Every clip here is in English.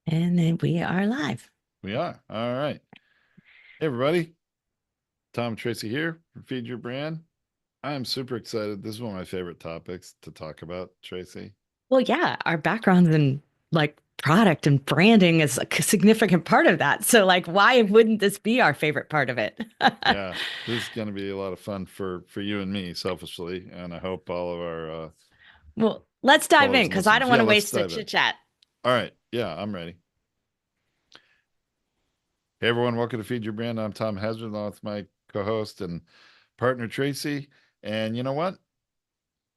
And then we are live. We are. All right. Hey, everybody. Tom and Tracy here from Feed Your Brand. I am super excited. This is one of my favorite topics to talk about, Tracy. Well, yeah, our backgrounds in like product and branding is a significant part of that. So, like, why wouldn't this be our favorite part of it? Yeah, this is going to be a lot of fun for you and me, selfishly, and I hope all of our Well, let's dive followers in and because I don't listeners. want Yeah, to let's waste the dive in. chit chat. All right. Yeah, I'm ready. Hey, everyone. Welcome to Feed Your Brand. I'm Tom Hazard, along with my co-host and partner Tracy. And you know what?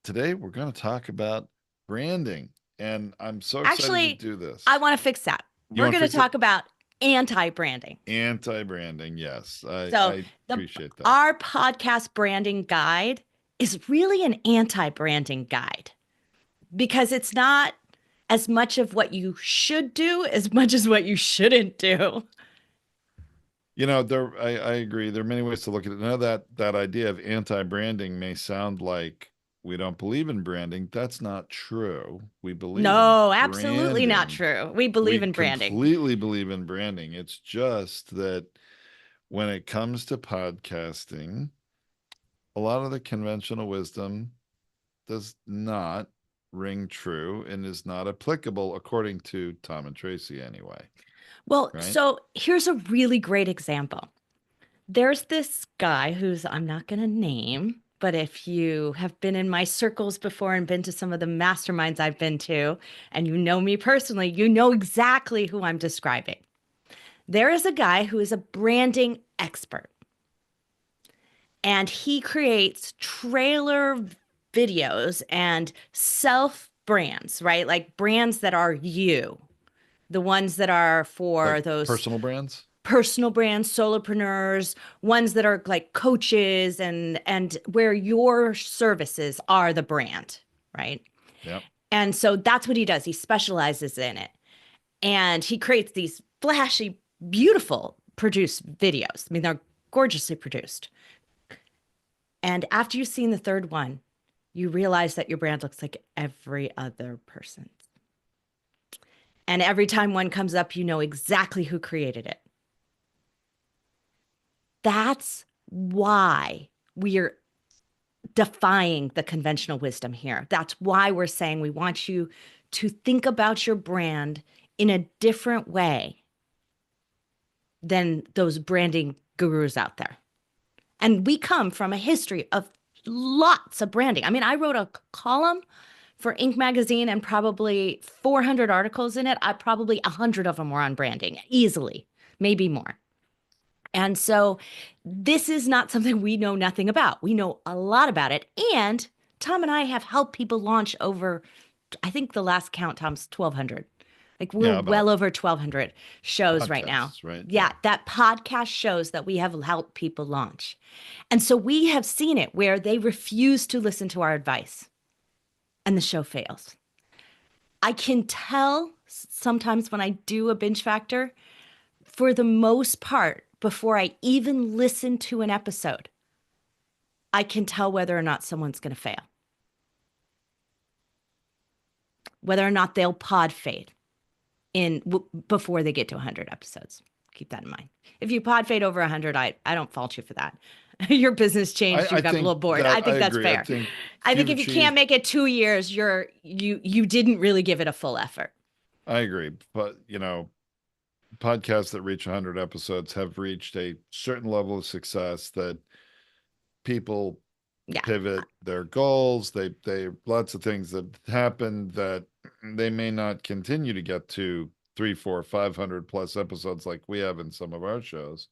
Today we're going to talk about branding, and I'm so excited to Actually, do I this. want to fix that. You We're want to going to fix it? talk about anti-branding. Anti-branding, yes. I So, I the appreciate that. our podcast branding guide is really an anti-branding guide because it's not as much of what you should do as much as what you shouldn't do. I agree. There are many ways to look at it. Now that idea of anti-branding may sound like we don't believe in branding. That's not true. We believe in No, absolutely not branding. true. We believe We in branding. completely believe in branding. It's just that when it comes to podcasting, a lot of the conventional wisdom does not ring true and is not applicable according to Tom and Tracy anyway, Well, right? so here's a really great example. There's this guy who's I'm not going to name, but if you have been in my circles before and been to some of the masterminds I've been to, and you know me personally, you know exactly who I'm describing. There is a guy who is a branding expert, and he creates trailer videos and self brands, right? Like brands that are you, the ones that are Like for those personal brands. personal brands, solopreneurs, ones that are like coaches and where your services are the brand, right? Yep. And so that's what he does. He specializes in it. And he creates these flashy, beautiful produced videos. I mean, they're gorgeously produced. And after you've seen the third one, you realize that your brand looks like every other person's. And every time one comes up, you know exactly who created it. That's why we are defying the conventional wisdom here. That's why we're saying we want you to think about your brand in a different way than those branding gurus out there. And we come from a history of lots of branding. I mean, I wrote a column for Inc. magazine and probably 400 articles in it. I probably 100 of them were on branding, easily, maybe more. And so this is not something we know nothing about. We know a lot about it. And Tom and I have helped people launch over, I think the last count, Tom's 1,200. Like we're Yeah, well about over 1,200 shows right now. podcasts, right? Yeah, Yeah. that podcast shows that we have helped people launch. And so we have seen it where they refuse to listen to our advice and the show fails. I can tell sometimes when I do a binge factor, for the most part, before I even listen to an episode, I can tell whether or not someone's going to fail, whether or not they'll pod fade before they get to 100 episodes. Keep that in mind. If you pod fade over 100, I don't fault you for that. Your business changed, you I got a think little bored. I that I think that's agree. I fair. think I if think you've if you can't achieved, make it 2 years, you didn't really give it a full effort. I agree. But podcasts that reach 100 episodes have reached a certain level of success that people Yeah. pivot their goals. They lots of things that happen that they may not continue to get to three, four, 500 plus episodes like we have in some of our shows.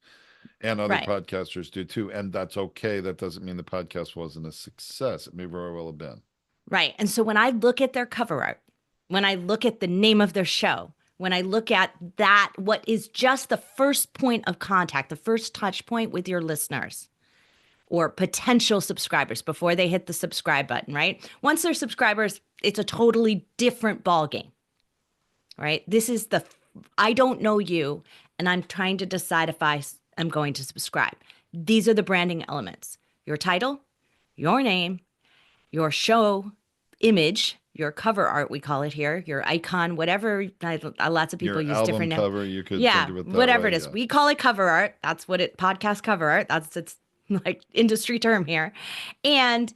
And other Right. podcasters do too. And that's okay. That doesn't mean the podcast wasn't a success. It may very well have been. Right. And so when I look at their cover art, when I look at the name of their show, when I look at that, what is just the first point of contact, the first touch point with your listeners or potential subscribers before they hit the subscribe button, right? Once they're subscribers, it's a totally different ballgame, right? This is I don't know you, and I'm trying to decide if I am going to subscribe. These are the branding elements: your title, your name, your show image, your cover art, we call it here, your icon, whatever. Lots of people Your use album different names. cover, you could think Yeah, of it that whatever way. it is. Yeah. We call it cover art. That's what it podcast cover art. That's its like industry term here. And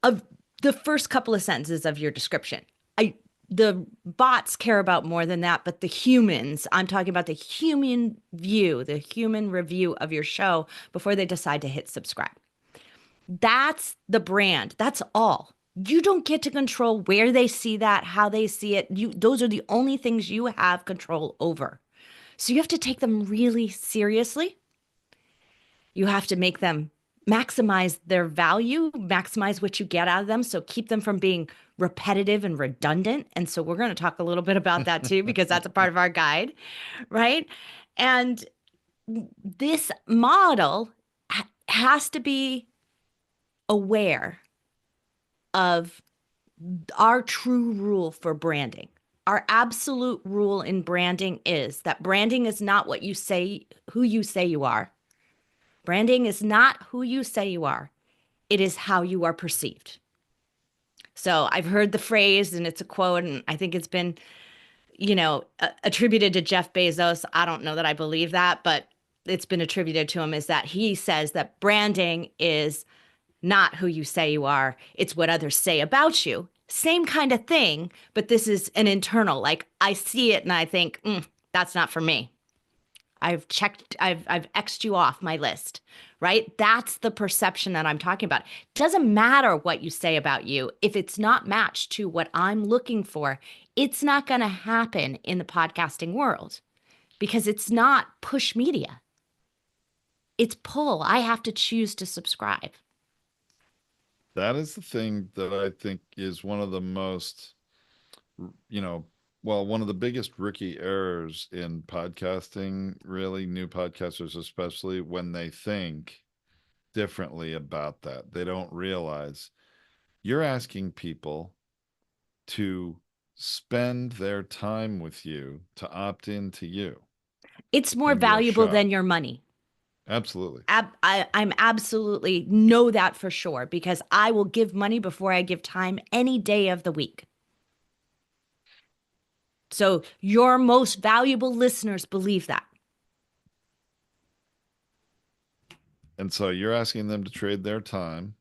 of the first couple of sentences of your description. I the bots care about more than that, but the humans, I'm talking about the human view, the human review of your show before they decide to hit subscribe. That's the brand. That's all. You don't get to control where they see that, how they see it. Those are the only things you have control over. So you have to take them really seriously. You have to make them maximize their value, maximize what you get out of them. So keep them from being repetitive and redundant. And so we're going to talk a little bit about that too, because that's a part of our guide, right? And this model has to be aware of our true rule for branding. Our absolute rule in branding is that branding is not what you say, who you say you are. Branding is not who you say you are. It is how you are perceived. So I've heard the phrase, and it's a quote, and I think it's been, attributed to Jeff Bezos. I don't know that I believe that, but it's been attributed to him, is that he says that branding is not who you say you are, it's what others say about you. Same kind of thing, but this is an internal. Like I see it and I think, that's not for me. I've X'd you off my list, right? That's the perception that I'm talking about. It doesn't matter what you say about you. If it's not matched to what I'm looking for, it's not going to happen in the podcasting world because it's not push media. It's pull. I have to choose to subscribe. That is the thing that I think is one of the most, you know, well, one of the biggest rookie errors in podcasting, really, new podcasters, especially when they think differently about that. They don't realize you're asking people to spend their time with you, to opt into you It's more and your valuable show. than your money. Absolutely. I'm absolutely know that for sure because I will give money before I give time any day of the week. So your most valuable listeners believe that. And so you're asking them to trade their time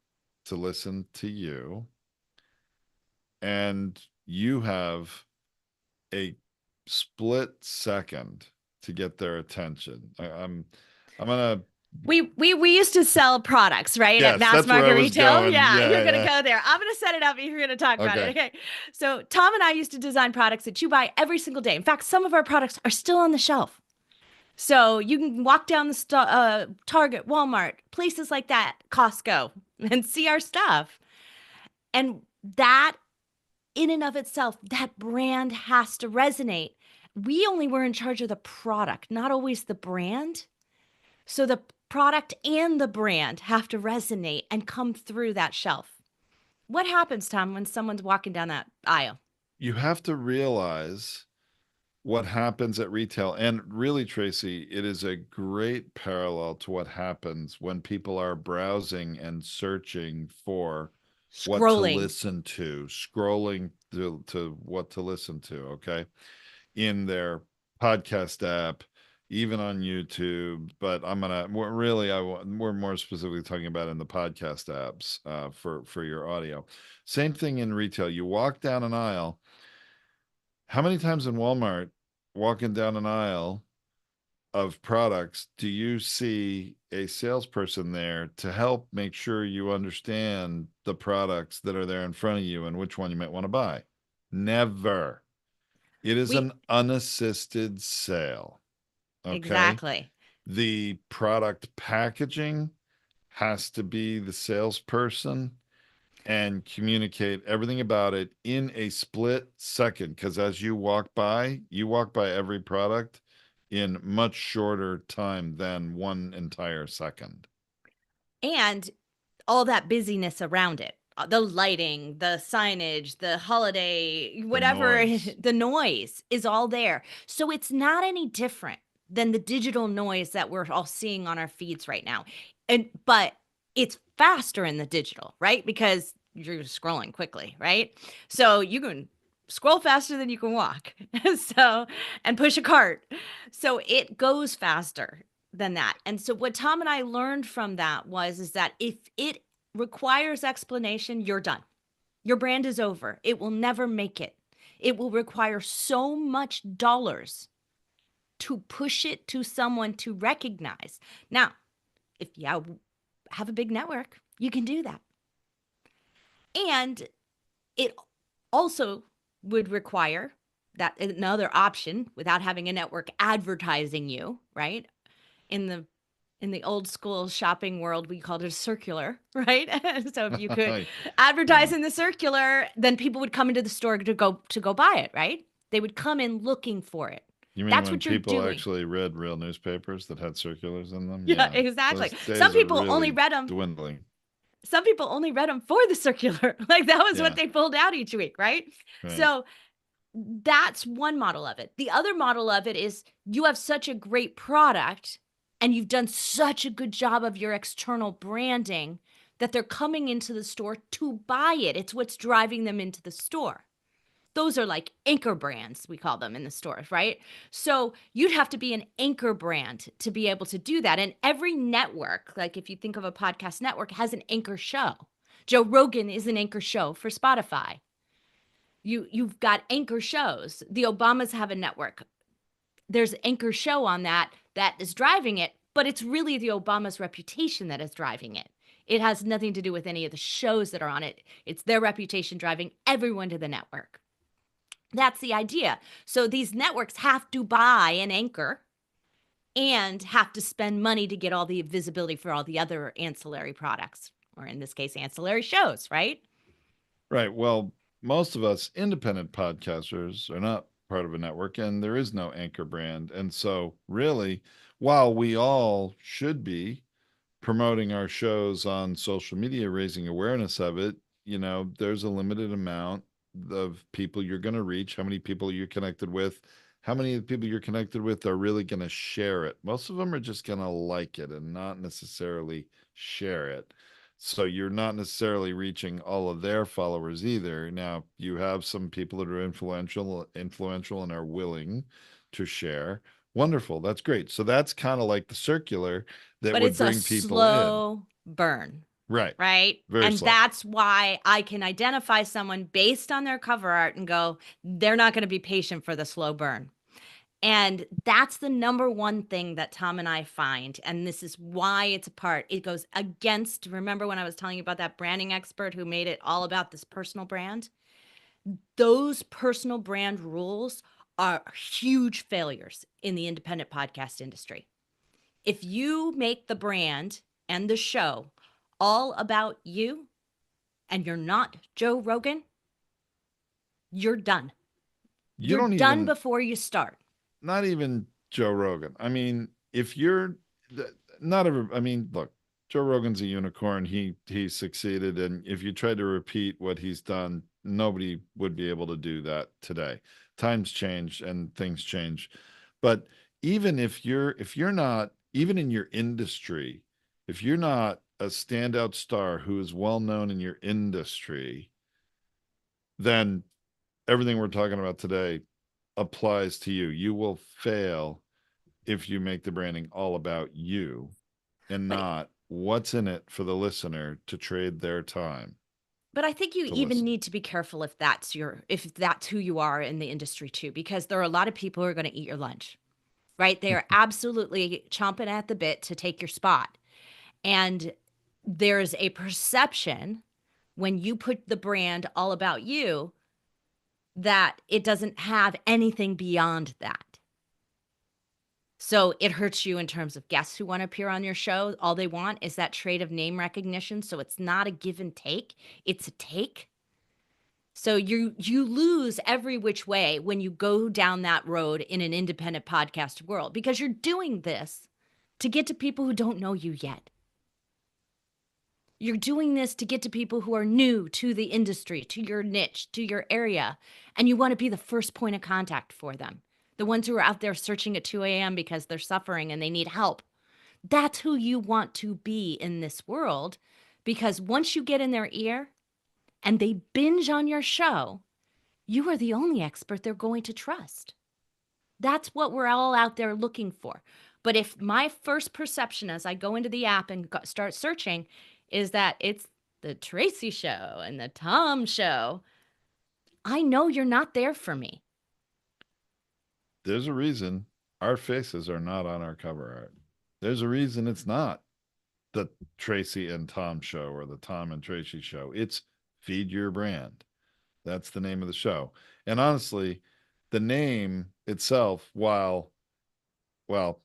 to listen to you, and you have a split second to get their attention. I'm gonna We used to sell products, right? At yes, mass that's where I market was retail. going. Yeah, you're Yeah, gonna yeah. go there. I'm gonna set it up and you're gonna talk about it. Okay. Okay. So Tom and I used to design products that you buy every single day. In fact, some of our products are still on the shelf. So you can walk down the Target, Walmart, places like that, Costco, and see our stuff. And that in and of itself, that brand has to resonate. We only were in charge of the product, not always the brand. So the product and the brand have to resonate and come through that shelf. What happens, Tom, when someone's walking down that aisle? You have to realize what happens at retail. And really, Tracy, it is a great parallel to what happens when people are browsing and searching for what to Scrolling. listen to, scrolling to what to listen to, okay? In their podcast app, even on YouTube. But we're more specifically talking about in the podcast apps for your audio. Same thing in retail. You walk down an aisle. How many times in Walmart, walking down an aisle of products, do you see a salesperson there to help make sure you understand the products that are there in front of you and which one you might want to buy? Never. It is We an unassisted sale. Okay. exactly. The product packaging has to be the salesperson and communicate everything about it in a split second. Because as you walk by every product in much shorter time than one entire second. And all that busyness around it, the lighting, the signage, the holiday, The whatever, noise. the noise is all there. So it's not any different than the digital noise that we're all seeing on our feeds right now. But it's faster in the digital, right? Because you're scrolling quickly, right? So you can scroll faster than you can walk. So, and push a cart. So it goes faster than that. And so what Tom and I learned from that was is that if it requires explanation, you're done. Your brand is over. It will never make it. It will require so much dollars to push it to someone to recognize. Now, if you have a big network, you can do that. And it also would require that another option without having a network advertising you, right? In the old school shopping world, we called it a circular, right? So if you could advertise Yeah. in the circular, then people would come into the store to go buy it, right? They would come in looking for it. You mean That's when what you're people doing. actually read real newspapers that had circulars in them? Yeah, Yeah. exactly. Those days are really dwindling. Some people only read them for the circular. Like that was what Yeah. they pulled out each week, right? Right. So that's one model of it. The other model of it is you have such a great product and you've done such a good job of your external branding that they're coming into the store to buy it. It's what's driving them into the store. Those are like anchor brands, we call them in the stores, right? So you'd have to be an anchor brand to be able to do that. And every network, like if you think of a podcast network, has an anchor show. Joe Rogan is an anchor show for Spotify. You've got anchor shows. The Obamas have a network. There's an anchor show on that is driving it, but it's really the Obamas' reputation that is driving it. It has nothing to do with any of the shows that are on it. It's their reputation driving everyone to the network. That's the idea. So these networks have to buy an anchor and have to spend money to get all the visibility for all the other ancillary products, or in this case, ancillary shows, right? Right. Well, most of us independent podcasters are not part of a network and there is no anchor brand. And so, really, while we all should be promoting our shows on social media, raising awareness of it, there's a limited amount of people you're going to reach, how many people you're connected with, how many of the people you're connected with are really going to share it. Most of them are just going to like it and not necessarily share it. So you're not necessarily reaching all of their followers either. Now, you have some people that are influential and are willing to share. Wonderful. That's great. So that's kind of like the circular that But would it's a bring people in. slow burn, Right. right? Very And slow. that's why I can identify someone based on their cover art and go, they're not going to be patient for the slow burn. And that's the number one thing that Tom and I find. And this is why it's a part. It goes against, remember when I was telling you about that branding expert who made it all about this personal brand? Those personal brand rules are huge failures in the independent podcast industry. If you make the brand and the show all about you and you're not Joe Rogan, you're done. You You're don't done even, before you start. not even Joe Rogan. I mean, if you're not ever, I mean, look, Joe Rogan's a unicorn. He succeeded, and if you tried to repeat what he's done, nobody would be able to do that today. Times change and things change. But even if you're not, even in your industry, if you're not a standout star who is well known in your industry, then everything we're talking about today applies to you. You will fail if you make the branding all about you and But not what's in it for the listener to trade their time But I think you to even listen. need to be careful if that's who you are in the industry too, because there are a lot of people who are going to eat your lunch, right? They are absolutely chomping at the bit to take your spot. And there's a perception when you put the brand all about you that it doesn't have anything beyond that. So it hurts you in terms of guests who want to appear on your show. All they want is that trait of name recognition. So it's not a give and take, it's a take. So you lose every which way when you go down that road in an independent podcast world because you're doing this to get to people who don't know you yet. You're doing this to get to people who are new to the industry, to your niche, to your area, and you want to be the first point of contact for them. The ones who are out there searching at 2 a.m. because they're suffering and they need help. That's who you want to be in this world because once you get in their ear, and they binge on your show, you are the only expert they're going to trust. That's what we're all out there looking for. But if my first perception as I go into the app and start searching is that it's the Tracy show and the Tom show, I know you're not there for me. There's a reason our faces are not on our cover art. There's a reason it's not the Tracy and Tom show or the Tom and Tracy show. It's Feed Your Brand. That's the name of the show. And honestly, the name itself, while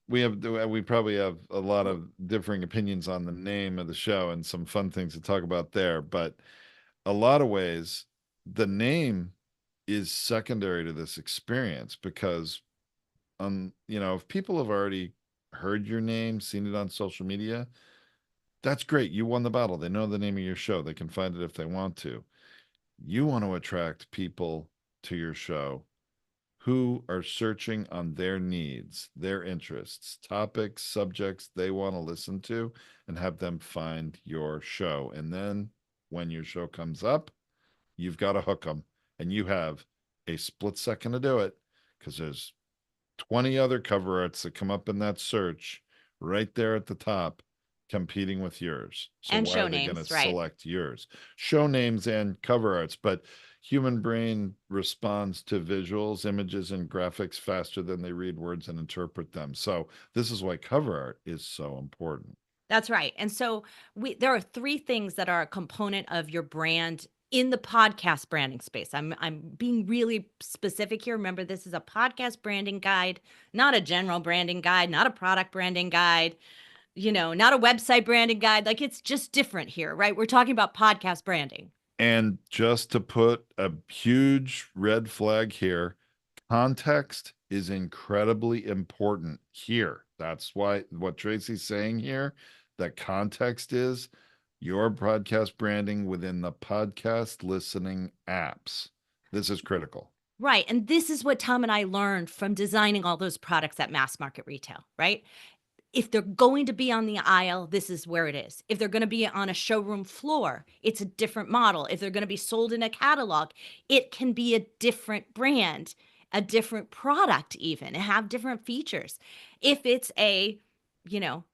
we probably have a lot of differing opinions on the name of the show and some fun things to talk about there, but a lot of ways the name is secondary to this experience because if people have already heard your name, seen it on social media, that's great. You won the battle. They know the name of your show. They can find it if they want to. You want to attract people to your show who are searching on their needs, their interests, topics, subjects they want to listen to, and have them find your show. And then when your show comes up, you've got to hook them. And you have a split second to do it because there's 20 other cover arts that come up in that search right there at the top competing with yours. So And why show are they going to names, right? select yours? Show names and cover arts, but human brain responds to visuals, images, and graphics faster than they read words and interpret them. So this is why cover art is so important. That's right. And so there are three things that are a component of your brand in the podcast branding space. I'm being really specific here. Remember, this is a podcast branding guide, not a general branding guide, not a product branding guide, not a website branding guide. Like it's just different here, right? We're talking about podcast branding. And just to put a huge red flag here, context is incredibly important here. That's why what Tracy's saying here, that context is your broadcast branding within the podcast listening apps. This is critical. Right. And this is what Tom and I learned from designing all those products at mass market retail, right? If they're going to be on the aisle, this is where it is. If they're going to be on a showroom floor, it's a different model. If they're going to be sold in a catalog, it can be a different brand, a different product, even, and have different features. If it's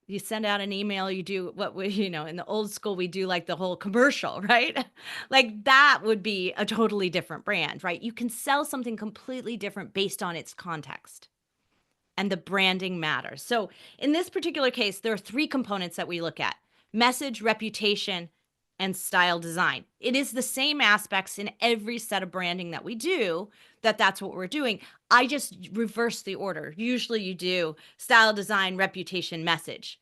you send out an email, you do what we, in the old school, we do like the whole commercial, right? Like that would be a totally different brand, right? You can sell something completely different based on its context, and the branding matters. So in this particular case, there are three components that we look at: message, reputation, and style design. It is the same aspects in every set of branding that we do, that's what we're doing. I just reverse the order. Usually you do style design, reputation, message.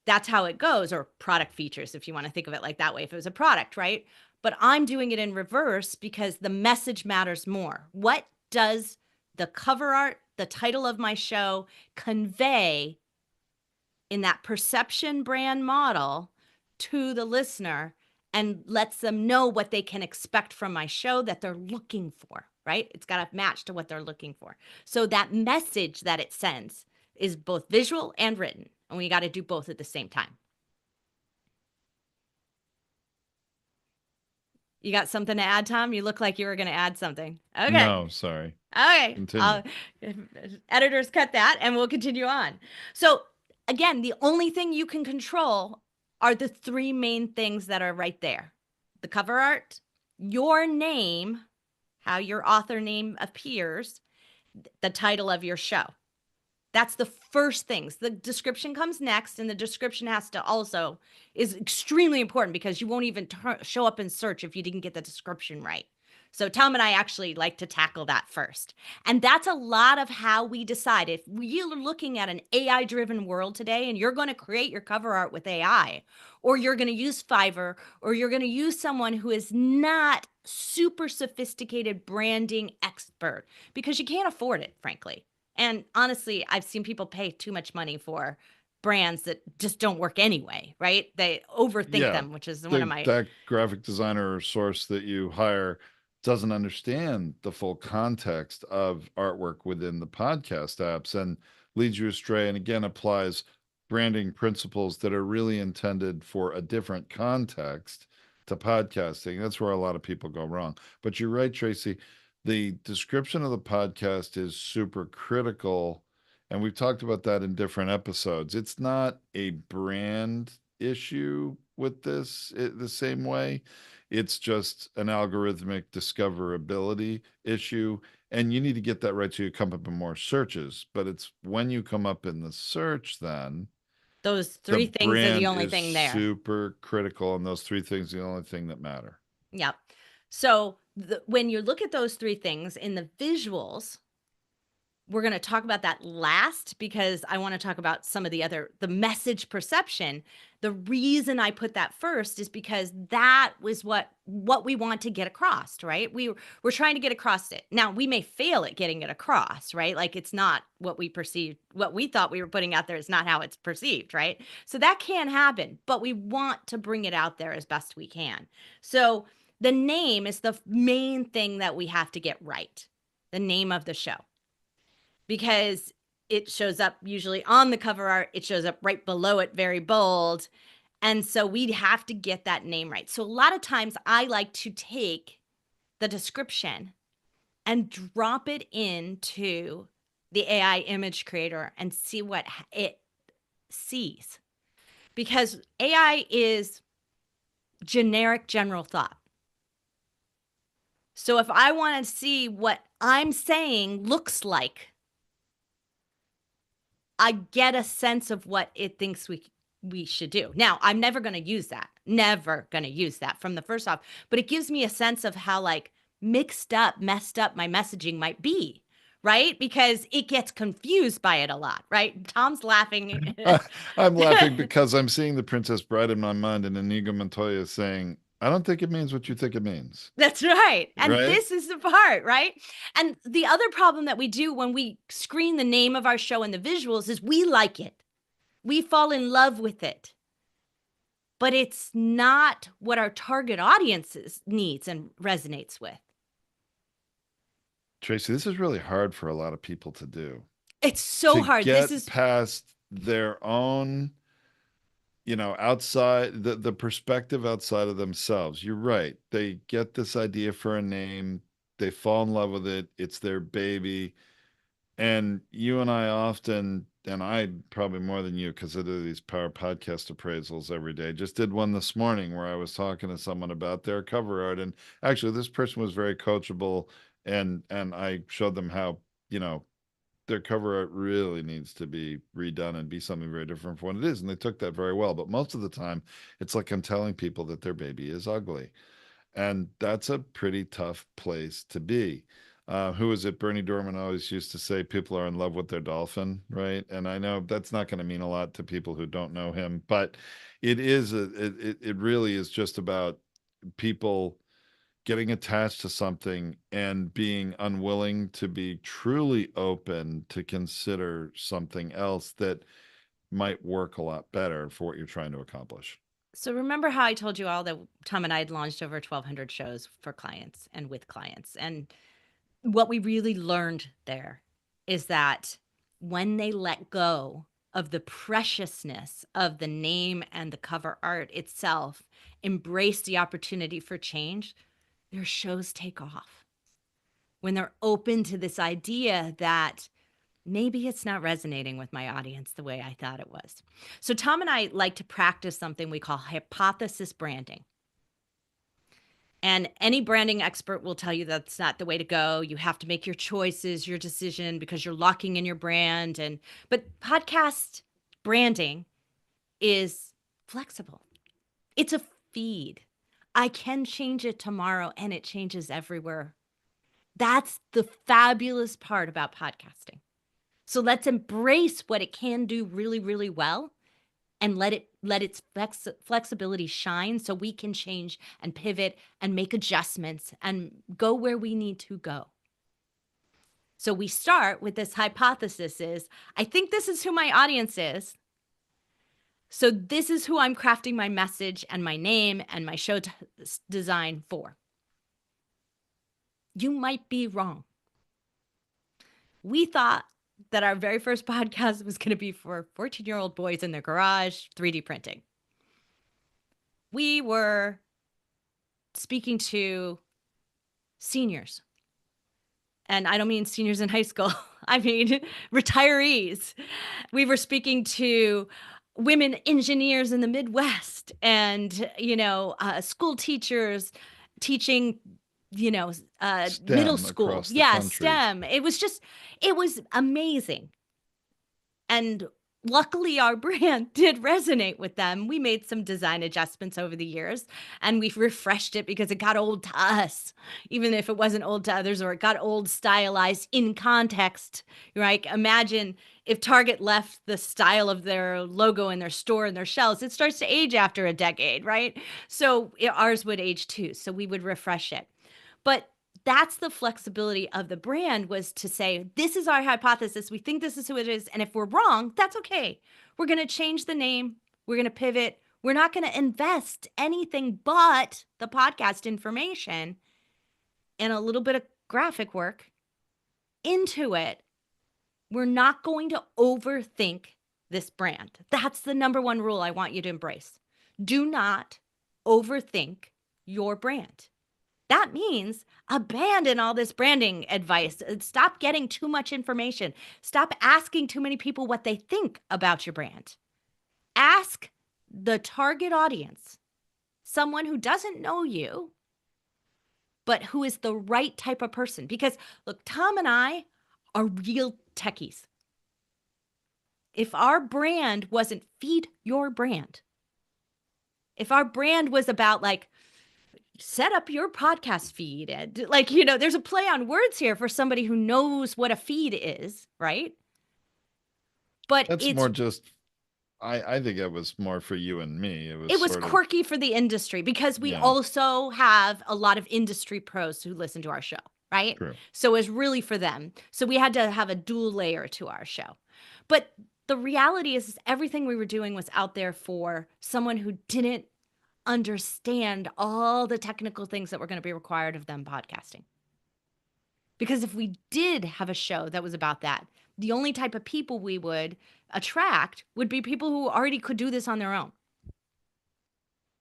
That's how it goes, or product features, if you want to think of it like that way, if it was a product, right? But I'm doing it in reverse because the message matters more. What does the cover art, the title of my show convey in that perception brand model to the listener, and lets them know what they can expect from my show that they're looking for, right? It's got to match to what they're looking for. So that message that it sends is both visual and written, and we got to do both at the same time. You got something to add, Tom? You look like you were going to add something. Okay. No, sorry. Okay. Continue. Editors cut that and we'll continue on. So, again, the only thing you can control are the three main things that are right there: the cover art, your name, how your author name appears, the title of your show. That's the first things. The description comes next, and the description has to also is extremely important because you won't even show up in search if you didn't get the description right. So Tom and I actually like to tackle that first. And that's a lot of how we decide. If you're looking at an AI driven world today and you're going to create your cover art with AI, or you're going to use Fiverr, or you're going to use someone who is not super sophisticated branding expert, because you can't afford it, frankly. And honestly, I've seen people pay too much money for brands that just don't work anyway, right? They overthink Yeah, them, which is one of my that graphic designer or source that you hire doesn't understand the full context of artwork within the podcast apps and leads you astray, and again applies branding principles that are really intended for a different context to podcasting. That's where a lot of people go wrong. But you're right, Tracy. The description of the podcast is super critical. And we've talked about that in different episodes. It's not a brand issue with this the same way. It's just an algorithmic discoverability issue. And you need to get that right so you come up in more searches. But it's when you come up in the search, then Those the three things are the brand only is thing there. super critical. And those three things are the only thing that matter. Yep. So when you look at those three things in the visuals, we're going to talk about that last because I want to talk about some of the message perception. The reason I put that first is because that was what we want to get across, right? We're trying to get across it. Now, we may fail at getting it across, right? Like it's not what we perceived, what we thought we were putting out there is not how it's perceived, right? So that can happen, but we want to bring it out there as best we can. So the name is the main thing that we have to get right. The name of the show, because it shows up usually on the cover art. It shows up right below it, very bold. And so we'd have to get that name right. So a lot of times I like to take the description and drop it into the AI image creator and see what it sees. Because AI is generic general thought. So if I want to see what I'm saying looks like, I get a sense of what it thinks we should do. Now, I'm never going to use that. Never going to use that from the first off, but it gives me a sense of how like mixed up, messed up my messaging might be, right? Because it gets confused by it a lot, right? Tom's laughing. I'm laughing because I'm seeing the Princess Bride in my mind, and Inigo Montoya is saying, I don't think it means what you think it means. That's right. And Right? this is the part, right? And the other problem that we do when we screen the name of our show and the visuals is we like it. We fall in love with it. But it's not what our target audiences needs and resonates with. Tracy, this is really hard for a lot of people to do. It's so To hard. This get is past their own, outside the perspective outside of themselves. You're right. They get this idea for a name, they fall in love with it, it's their baby. And you and I often, and I probably more than you, because I do these Power Podcast appraisals every day. Just did one this morning where I was talking to someone about their cover art, and actually, this person was very coachable, and I showed them how their cover art really needs to be redone and be something very different from what it is, and they took that very well. But most of the time, it's like I'm telling people that their baby is ugly, and that's a pretty tough place to be. Who is it? Bernie Dorman always used to say people are in love with their dolphin, right? And I know that's not going to mean a lot to people who don't know him, but it really is just about people getting attached to something and being unwilling to be truly open to consider something else that might work a lot better for what you're trying to accomplish. so remember how I told you all that Tom and I had launched over 1,200 shows for clients and with clients. And what we really learned there is that when they let go of the preciousness of the name and the cover art itself, embrace the opportunity for change, their shows take off. When they're open to this idea that maybe it's not resonating with my audience the way I thought it was. So, Tom and I like to practice something we call hypothesis branding. And any branding expert will tell you that's not the way to go. You have to make your choices, your decision, because you're locking in your brand. But podcast branding is flexible. It's a feed. I can change it tomorrow and it changes everywhere. That's the fabulous part about podcasting. So let's embrace what it can do really, really well and let its flexibility shine so we can change and pivot and make adjustments and go where we need to go. So we start with this hypothesis is, I think this is who my audience is. So this is who I'm crafting my message and my name and my show design for. You might be wrong. We thought that our very first podcast was going to be for 14-year-old boys in their garage 3D printing. We were speaking to seniors, and I don't mean seniors in high school, I mean retirees. We were speaking to women engineers in the Midwest and, school teachers teaching, middle STEM school. across the Yeah, country. STEM. It was amazing. And luckily, our brand did resonate with them. We made some design adjustments over the years and we've refreshed it because it got old to us, even if it wasn't old to others, or it got old stylized in context, right? Imagine if Target left the style of their logo in their store and their shelves, it starts to age after a decade, right? So ours would age too. So we would refresh it. But that's the flexibility of the brand, was to say, this is our hypothesis. We think this is who it is. And if we're wrong, that's okay. We're going to change the name. We're going to pivot. We're not going to invest anything but the podcast information and a little bit of graphic work into it. We're not going to overthink this brand. That's the number one rule I want you to embrace. Do not overthink your brand. That means abandon all this branding advice. Stop getting too much information. Stop asking too many people what they think about your brand. Ask the target audience, someone who doesn't know you, but who is the right type of person. Because look, Tom and I are real techies. If our brand wasn't feed your brand, if our brand was about like, set up your podcast feed, and like, there's a play on words here for somebody who knows what a feed is, right? But That's more just, I think it was more for you and me. It was it was sort of, quirky for the industry because we yeah, also have a lot of industry pros who listen to our show, right? true. So it's really for them. So we had to have a dual layer to our show. But the reality is everything we were doing was out there for someone who didn't understand all the technical things that were going to be required of them podcasting. Because if we did have a show that was about that, the only type of people we would attract would be people who already could do this on their own,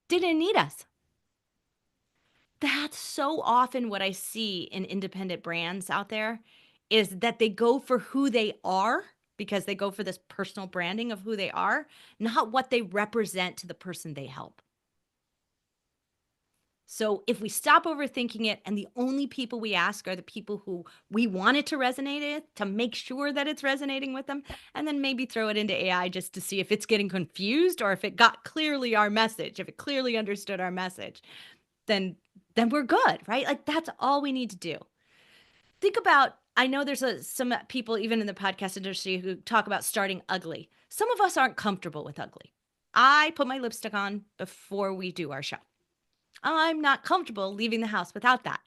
didn't need us. That's so often what I see in independent brands out there, is that they go for who they are because they go for this personal branding of who they are, not what they represent to the person they help. So if we stop overthinking it and the only people we ask are the people who we want it to resonate with, to make sure that it's resonating with them, and then maybe throw it into AI just to see if it's getting confused or if it got clearly our message, if it clearly understood our message, then we're good, right? Like that's all we need to do. Think about, I know there's some people even in the podcast industry who talk about starting ugly. Some of us aren't comfortable with ugly. I put my lipstick on before we do our show. I'm not comfortable leaving the house without that.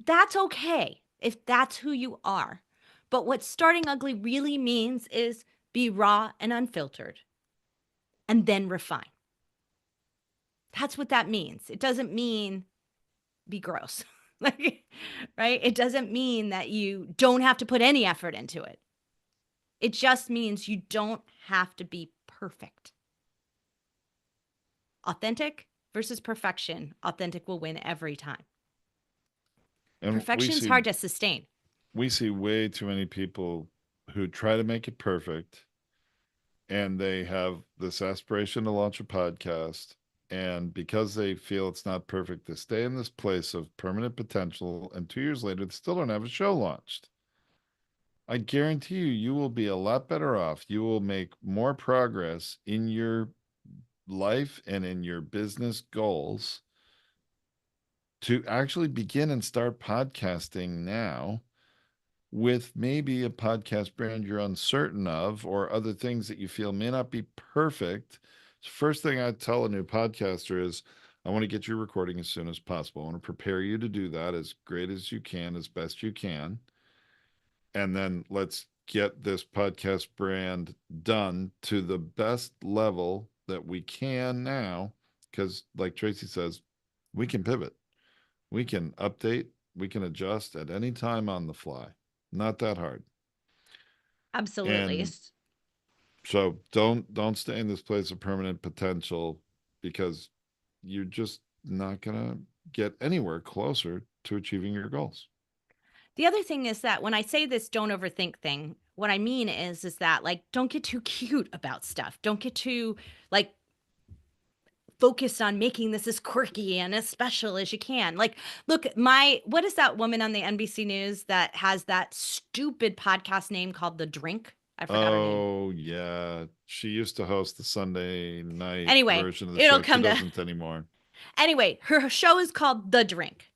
That's okay if that's who you are. But what starting ugly really means is be raw and unfiltered and then refine. That's what that means. It doesn't mean be gross. Like, right? It doesn't mean that you don't have to put any effort into it. It just means you don't have to be perfect. Authentic versus perfection. Authentic will win every time. And Perfection is hard to sustain. we see way too many people who try to make it perfect, and they have this aspiration to launch a podcast, and because they feel it's not perfect, they stay in this place of permanent potential, and 2 years later they still don't have a show launched. I guarantee you, you will be a lot better off. You will make more progress in your life and in your business goals to actually begin and start podcasting now, with maybe a podcast brand you're uncertain of or other things that you feel may not be perfect. First thing I tell a new podcaster is, I want to get you recording as soon as possible. I want to prepare you to do that as great as you can, as best you can. And then let's get this podcast brand done to the best level that we can now. Because, like Tracy says, we can pivot, we can update, we can adjust at any time on the fly. Not that hard. Absolutely. And so don't stay in this place of permanent potential, because you're just not gonna get anywhere closer to achieving your goals. The other thing is that when I say this don't overthink thing, what I mean is that like don't get too cute about stuff. Don't get too like focused on making this as quirky and as special as you can. Like, look, what is that woman on the NBC News that has that stupid podcast name called The Drink? I forgot her name. Oh, yeah. She used to host the Sunday night Anyway, version of the it'll show. She come to doesn't anymore. anyway, her show is called The Drink.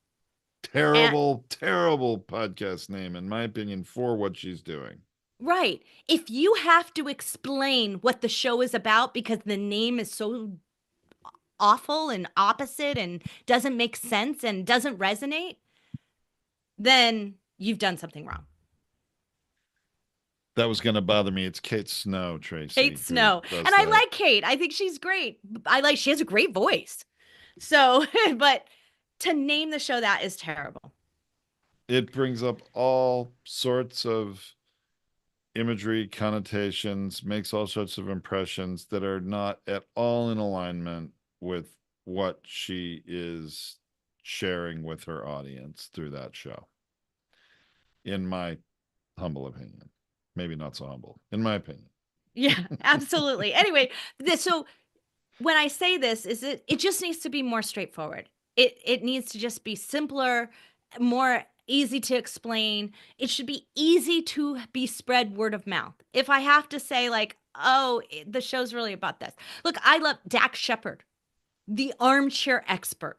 And Terrible, terrible podcast name, in my opinion, for what she's doing. right, if you have to explain what the show is about because the name is so awful and opposite and doesn't make sense and doesn't resonate, then you've done something wrong. That was going to bother me. It's Kate Snow, Kate Tracy, who Snow. does And I that. like Kate. I think she's great. She has a great voice. So, but to name the show that is terrible. It brings up all sorts of imagery, connotations, makes all sorts of impressions that are not at all in alignment with what she is sharing with her audience through that show, in my humble opinion. Maybe not so humble, in my opinion. Yeah, absolutely. Anyway, so when I say this, is it just needs to be more straightforward. It needs to just be simpler, more easy to explain. It should be easy to be spread word of mouth. If I have to say like, oh, the show's really about this. Look, I love Dax Shepard, the armchair expert.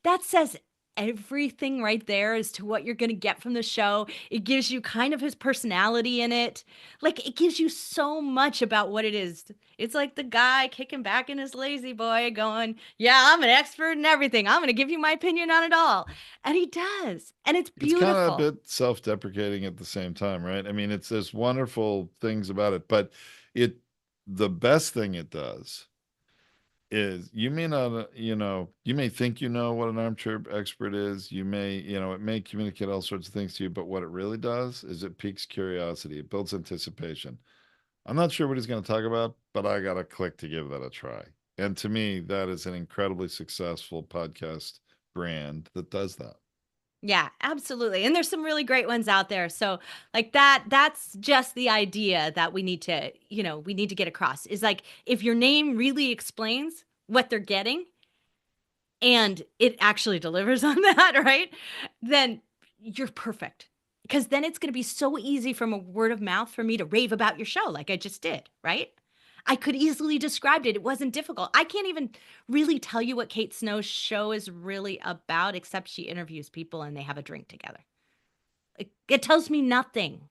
That says everything right there as to what you're going to get from the show. It gives you kind of his personality in it. Like it gives you so much about what it is. It's like the guy kicking back in his lazy boy going, "Yeah, I'm an expert in everything. I'm going to give you my opinion on it all." And he does. And it's It's kind of a beautiful. bit self-deprecating at the same time, right? I mean, it's there's wonderful things about it, but it the best thing it does is you may not, you may think you know what an armchair expert is. You may, it may communicate all sorts of things to you, but what it really does is it piques curiosity. It builds anticipation. I'm not sure what he's going to talk about, but I got to click to give that a try. And to me, that is an incredibly successful podcast brand that does that. Yeah, absolutely. And there's some really great ones out there. So, like that's just the idea that we need to get across. Is like if your name really explains what they're getting and it actually delivers on that, right? Then you're perfect. Because then it's going to be so easy from a word of mouth for me to rave about your show like I just did, right? I could easily describe it. It wasn't difficult. I can't even really tell you what Kate Snow's show is really about, except she interviews people and they have a drink together. It tells me nothing,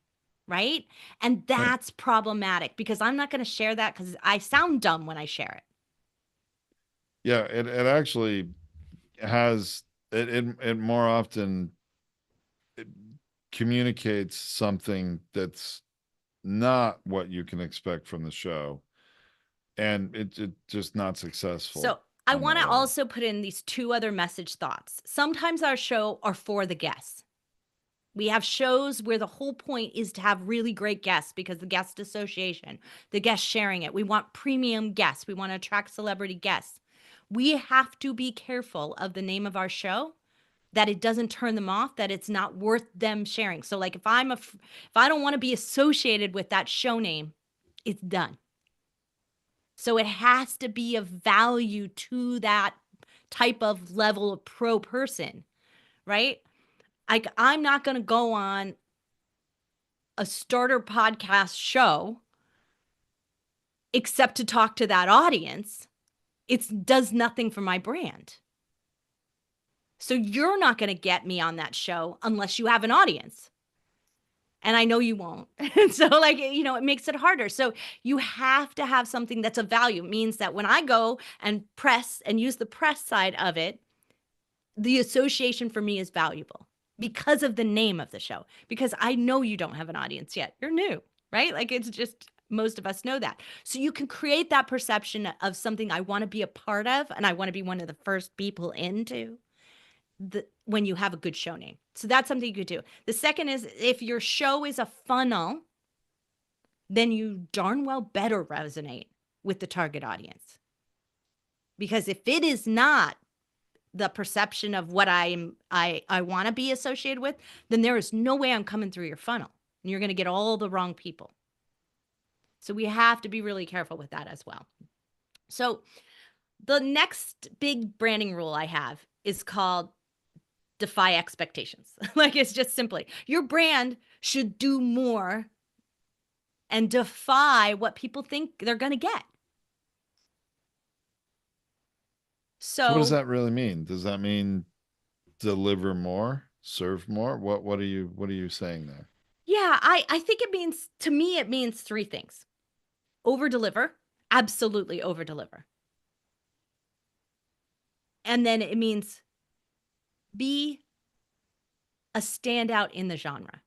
right? And Right. that's problematic because I'm not going to share that because I sound dumb when I share it. Yeah, it actually has it more often it communicates something that's not what you can expect from the show, and it just not successful So I on that want to level. also put in these two other message thoughts. Sometimes our show are for the guests. We have shows where the whole point is to have really great guests because the guest association, the guest sharing it. We want premium guests. We want to attract celebrity guests. We have to be careful of the name of our show that it doesn't turn them off, that it's not worth them sharing. So like if I don't want to be associated with that show name, it's done. So it has to be of value to that type of level of pro person, right? Like I'm not going to go on a starter podcast show except to talk to that audience. It does nothing for my brand. So you're not going to get me on that show unless you have an audience. And I know you won't. And so, like, it makes it harder. So, you have to have something that's of value. It means that when I go and press and use the press side of it, the association for me is valuable because of the name of the show. Because I know you don't have an audience yet. You're new, right? Like, it's just most of us know that. So, you can create that perception of something I want to be a part of and I want to be one of the first people into when you have a good show name. So that's something you could do. The second is if your show is a funnel, then you darn well better resonate with the target audience. Because if it is not the perception of what I want to be associated with, then there is no way I'm coming through your funnel. And you're going to get all the wrong people. So we have to be really careful with that as well. So the next big branding rule I have is called defy expectations. Like, it's just simply your brand should do more and defy what people think they're going to get. So what does So, that really mean? Does that mean deliver more, serve more? What are you saying there? yeah, I think it means, to me, it means three things: over deliver, absolutely over deliver. And then it means be a standout in the genre.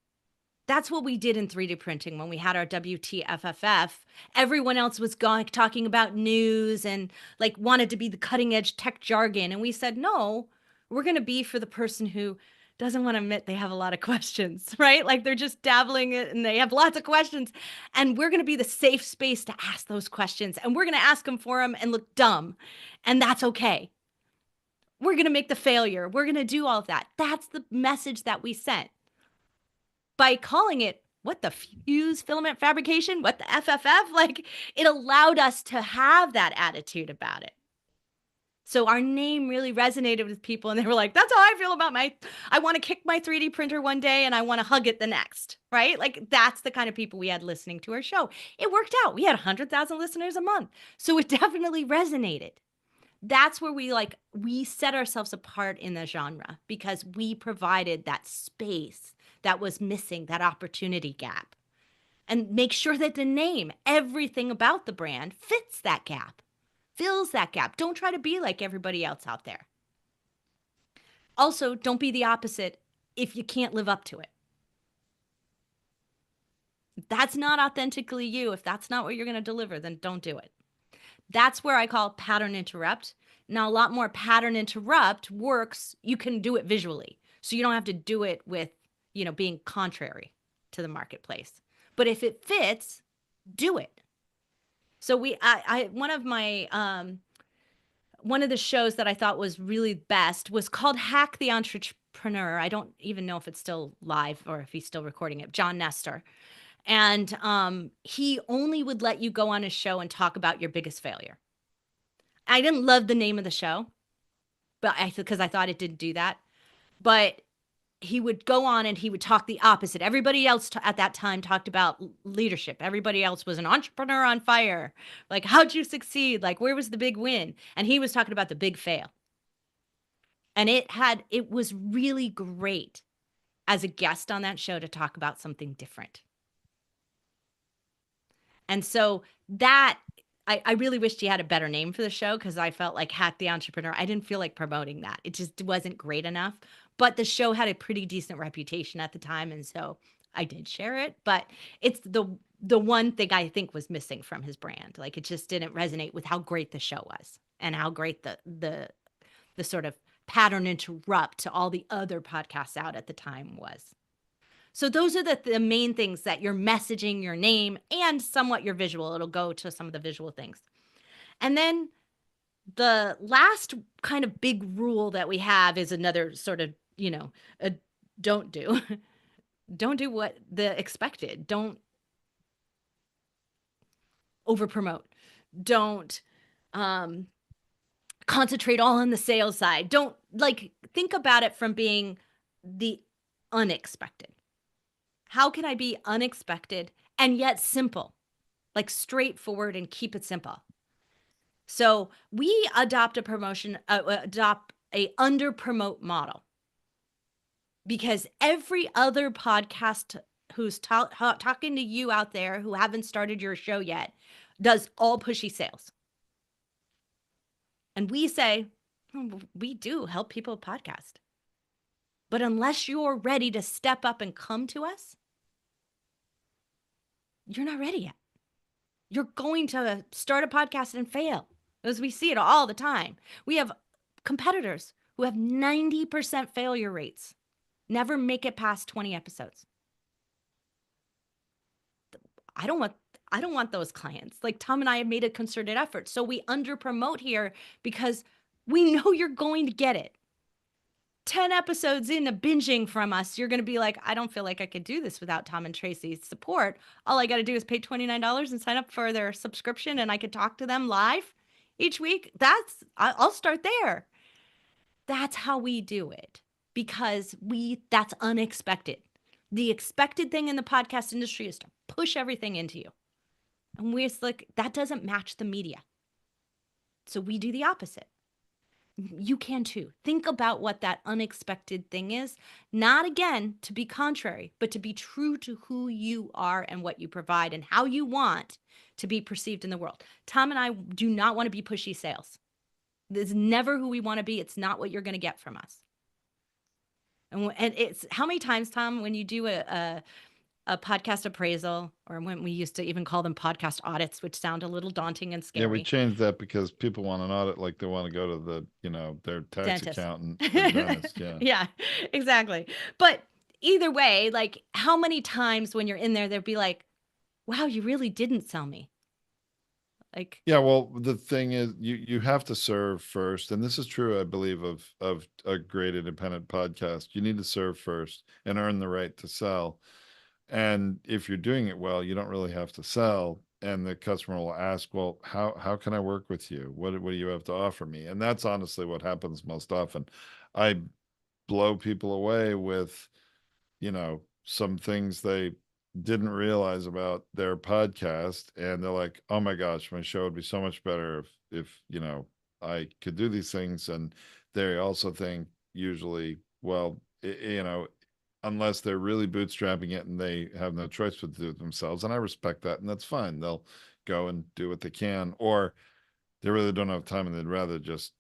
That's what we did in 3D printing when we had our WTFFF. Everyone else was talking about news and like wanted to be the cutting edge tech jargon. And we said, no, we're going to be for the person who doesn't want to admit they have a lot of questions, right? Like, they're just dabbling it and they have lots of questions. And we're going to be the safe space to ask those questions. And we're going to ask them for them and look dumb. And that's okay. We're going to make the failure. We're going to do all of that. That's the message that we sent by calling it, what the fuse filament fabrication, what the FFF, like, it allowed us to have that attitude about it. So our name really resonated with people, and they were like, that's how I feel about I want to kick my 3D printer one day and I want to hug it the next, right? Like, that's the kind of people we had listening to our show. It worked out. We had 100,000 listeners a month. So it definitely resonated. That's where we set ourselves apart in the genre, because we provided that space that was missing, that opportunity gap. And make sure that the name, everything about the brand, fits that gap, fills that gap. Don't try to be like everybody else out there. Also, don't be the opposite if you can't live up to it. If that's not authentically you, if that's not what you're going to deliver, then don't do it. That's where I call pattern interrupt. Now, a lot more pattern interrupt works. You can do it visually. So you don't have to do it with, being contrary to the marketplace. But if it fits, do it. So one of the shows that I thought was really best was called Hack the Entrepreneur. I don't even know if it's still live or if he's still recording it. John Nestor. And he only would let you go on his show and talk about your biggest failure. I didn't love the name of the show, but because I thought it didn't do that. But he would go on and he would talk the opposite. Everybody else at that time talked about leadership. Everybody else was an entrepreneur on fire. Like, how'd you succeed? Like, where was the big win? And he was talking about the big fail. And it was really great as a guest on that show to talk about something different. And so that, I really wished he had a better name for the show, because I felt like Hack the Entrepreneur. I didn't feel like promoting that. It just wasn't great enough. But the show had a pretty decent reputation at the time, and so I did share it. But it's the one thing I think was missing from his brand. Like, it just didn't resonate with how great the show was and how great the sort of pattern interrupt to all the other podcasts out at the time was. So those are the main things, that your messaging, your name, and somewhat your visual. It'll go to some of the visual things. And then the last kind of big rule that we have is another sort of, a don't do. Don't do what the expected. Don't over promote. Don't concentrate all on the sales side. Don't, think about it from being the unexpected. How can I be unexpected and yet simple, like straightforward, and keep it simple? So we adopt a under promote model, because every other podcast who's talking to you out there who haven't started your show yet does all pushy sales. And we say, we do help people podcast. But unless you're ready to step up and come to us, you're not ready yet. You're going to start a podcast and fail, as we see it all the time. We have competitors who have 90% failure rates, never make it past 20 episodes. I don't want those clients. Like, Tom and I have made a concerted effort. So we under promote here because We know you're going to get it. 10 episodes into binging from us, you're going to be like, I don't feel like I could do this without Tom and Tracy's support. All I got to do is pay $29 and sign up for their subscription, and I could talk to them live each week. I'll start there. That's how we do it because that's unexpected. The expected thing in the podcast industry is to push everything into you. And we're like, that doesn't match the media. So we do the opposite. You can too. Think about what that unexpected thing is. Not again to be contrary, but to be true to who you are and what you provide and how you want to be perceived in the world. Tom and I do not want to be pushy sales. This is never who we want to be. It's not what you're going to get from us. And it's how many times, Tom, when you do a podcast appraisal, or when we used to even call them podcast audits, which sound a little daunting and Yeah, we scary. changed that because people want an audit like they want to go to the, their tax Dentist. accountant or dentist. Yeah. Yeah, exactly. But either way, like how many times when you're in there, they'll be like, wow, you really didn't sell me. Like, Yeah, well, the thing is, you have to serve first, and this is true, I believe, of a great independent podcast. You need to serve first and earn the right to sell. And if you're doing it well, you don't really have to sell. And the customer will ask, well, how can I work with you? What do you have to offer me? And that's honestly what happens most often. I blow people away with, some things they didn't realize about their podcast, and they're like, "Oh my gosh, my show would be so much better if I could do these things." And they also think usually, well, unless they're really bootstrapping it and they have no choice but to do it themselves, and I respect that, and that's fine. They'll go and do what they can, or they really don't have time and they'd rather just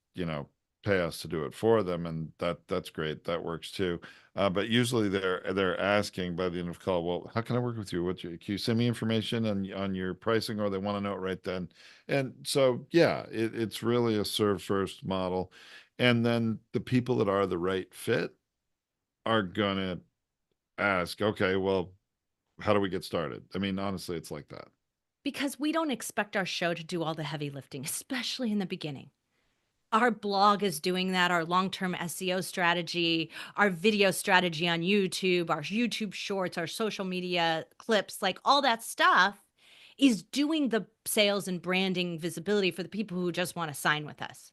pay us to do it for them, and that's great, that works too. But usually they're asking by the end of the call, well, how can I work with you? Can you send me information on your pricing, or they want to know it right then? And so yeah, it's really a serve first model, and then the people that are the right fit are gonna ask, okay, well, how do we get started? I mean, honestly, it's like that. because we don't expect our show to do all the heavy lifting, especially in the beginning. Our blog is doing that, our long-term SEO strategy, our video strategy on YouTube, our YouTube shorts, our social media clips, like all that stuff is doing the sales and branding visibility for the people who just want to sign with us.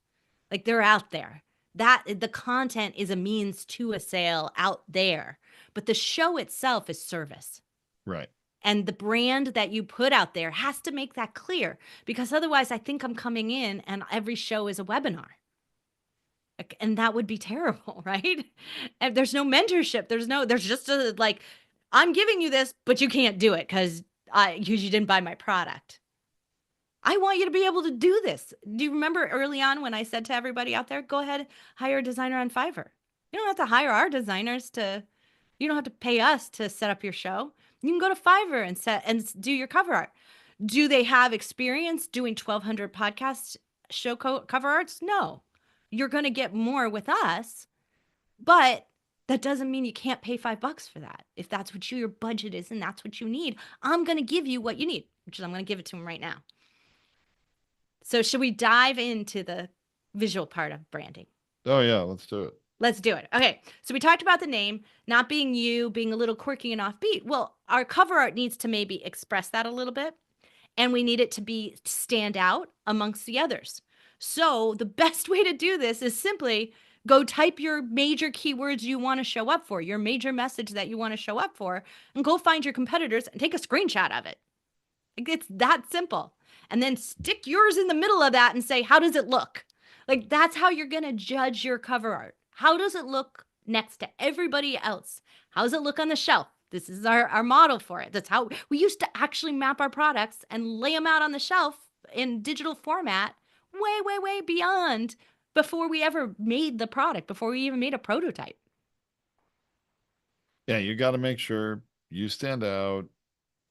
Like they're out there. That the content is a means to a sale out there, but the show itself is service. Right. And the brand that you put out there has to make that clear because otherwise I think I'm coming in and every show is a webinar. And that would be terrible, right? And there's no mentorship. There's just a like, I'm giving you this, but you can't do it because you didn't buy my product. I want you to be able to do this. Do you remember early on when I said to everybody out there, go ahead, hire a designer on Fiverr? You don't have to hire our designers you don't have to pay us to set up your show. You can go to Fiverr and do your cover art. Do they have experience doing 1,200 podcast show cover arts? No. You're going to get more with us, but that doesn't mean you can't pay $5 for that. If that's what your budget is and that's what you need, I'm going to give you what you need, which is I'm going to give it to them right now. So should we dive into the visual part of branding? Oh yeah, let's do it. Let's do it. Okay. So we talked about the name not being you, being a little quirky and offbeat. Well, our cover art needs to maybe express that a little bit, and we need it to be stand out amongst the others. So the best way to do this is simply go type your major keywords you want to show up for, your major message that you want to show up for, and go find your competitors and take a screenshot of it. Like it's that simple. And then stick yours in the middle of that and say, how does it look? Like that's how you're going to judge your cover art. How does it look next to everybody else? How does it look on the shelf? This is our model for it. That's how we used to actually map our products and lay them out on the shelf in digital format way, way, way beyond before we ever made the product, before we even made a prototype. Yeah, you got to make sure you stand out